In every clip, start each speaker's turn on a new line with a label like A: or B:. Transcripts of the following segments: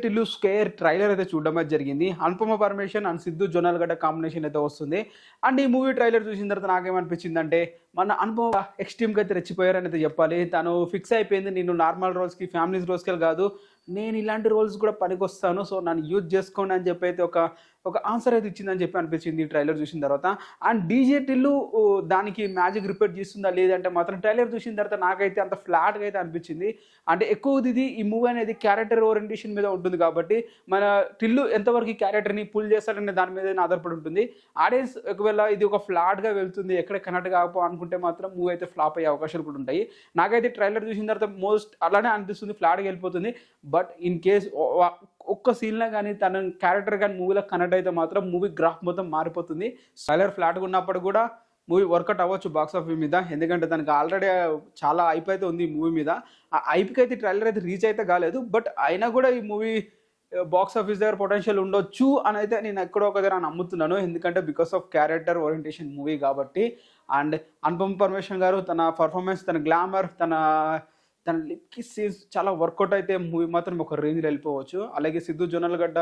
A: Tillu square trailer అయితే చూడడం అయితే జరిగింది. అనుపమ పరమేశ్వరన్ అండ్ సిద్ధు జొన్నలగడ్డ కాంబినేషన్ అయితే వస్తుంది. అండ్ ఈ మూవీ ట్రైలర్ చూసిన తర్వాత నాకేమనిపించిందంటే మన అనుపమ ఎక్స్‌ట్రీమ్‌గా అయితే రెచ్చిపోయారని అయితే చెప్పాలి. తను ఫిక్స్ అయిపోయింది. నేను నార్మల్ రోల్స్‌కి, ఫ్యామిలీస్ రోల్స్‌కి కాదు. నేను ఇలాంటి రోల్స్ కూడా పనికొస్తాను. సో నన్ను యూజ్ చేసుకోండి అని చెప్పి అయితే ఒక ఆన్సర్ అయితే ఇచ్చిందని చెప్పి అనిపించింది ఈ ట్రైలర్ చూసిన తర్వాత. అండ్ డీజే టిల్లు దానికి మ్యాజిక్ రిపీట్ చేస్తుందా లేదంటే మాత్రం ట్రైలర్ చూసిన తర్వాత నాకైతే అంత ఫ్లాట్‌గా అయితే అనిపించింది. అంటే ఎక్కువది ఈ మూవీ అనేది క్యారెక్టర్ ఓరియంటేషన్ మీద ఉంటుంది కాబట్టి మన టిల్లు ఎంతవరకు ఈ క్యారెక్టర్‌ని పుల్ చేస్తాడనే దాని మీదనే ఆధారపడి ఉంటుంది. ఆడియన్స్ ఒకవేళ ఇది ఒక ఫ్లాట్‌గా వెళ్తుంది ఎక్కడ కనెక్ట్ కాకపో అనుకుంటే మాత్రం మూవీ అయితే ఫ్లాప్ అయ్యే అవకాశాలు కూడా ఉంటాయి. నాకైతే ట్రైలర్ చూసిన తర్వాత మోస్ట్ అలానే అనిపిస్తుంది, ఫ్లాట్‌గా వెళ్ళిపోతుంది. బట్ ఇన్ కేస్ ఒక్క సీన్‌లో గానీ తన క్యారెక్టర్ గానీ మూవీలో కనెక్ట్ అయితే మాత్రం మూవీ గ్రాఫ్ మొత్తం మారిపోతుంది. ట్రైలర్ ఫ్లాట్‌గా ఉన్నప్పుడు కూడా మూవీ వర్కౌట్ అవ్వచ్చు బాక్స్ ఆఫీస్ మీద. ఎందుకంటే దానికి ఆల్రెడీ చాలా హైప్ అయితే ఉంది ఈ మూవీ మీద. ఆ హైప్‌కి అయితే ట్రైలర్ అయితే రీచ్ అయితే కాలేదు. బట్ అయినా కూడా ఈ మూవీ బాక్స్ ఆఫీస్ దగ్గర పొటెన్షియల్ ఉండొచ్చు అని అయితే నేను ఎక్కడో ఒక దగ్గర నమ్ముతున్నాను. ఎందుకంటే because of character orientation movie కాబట్టి. అండ్ అనుపమ పరమేశ్వరన్ గారు తన పర్ఫార్మెన్స్, తన గ్లామర్, తన లిప్‌కి సీన్స్ చాలా వర్కౌట్ అయితే మూవీ మాత్రం ఒక రేంజ్‌లో వెళ్ళిపోవచ్చు. అలాగే సిద్ధు జొన్నలగడ్డ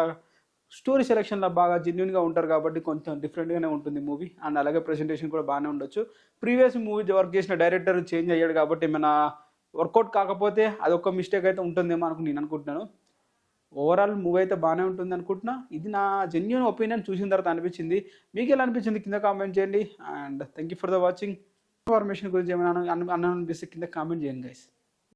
A: స్టోరీ సెలక్షన్‌లో బాగా జెన్యూన్‌గా ఉంటారు కాబట్టి కొంచెం డిఫరెంట్‌గానే ఉంటుంది మూవీ. అండ్ అలాగే ప్రెజెంటేషన్ కూడా బాగానే ఉండొచ్చు. ప్రీవియస్ మూవీ వర్క్ చేసిన డైరెక్టర్ చేంజ్ అయ్యాడు కాబట్టి ఏమైనా వర్కౌట్ కాకపోతే అదొక మిస్టేక్ అయితే ఉంటుందేమో నేను అనుకుంటున్నాను. ఓవరాల్ మూవీ అయితే బాగానే ఉంటుంది అనుకుంటున్నా. ఇది నా జెన్యూన్ ఒపీనియన్ చూసిన తర్వాత అనిపించింది. మీకెలా అనిపించింది కింద కామెంట్ చేయండి. And thank you for the watching. Information గురించి ఏమైనా అనాలనిపిస్తే కింద కామెంట్ చేయండి గైస్.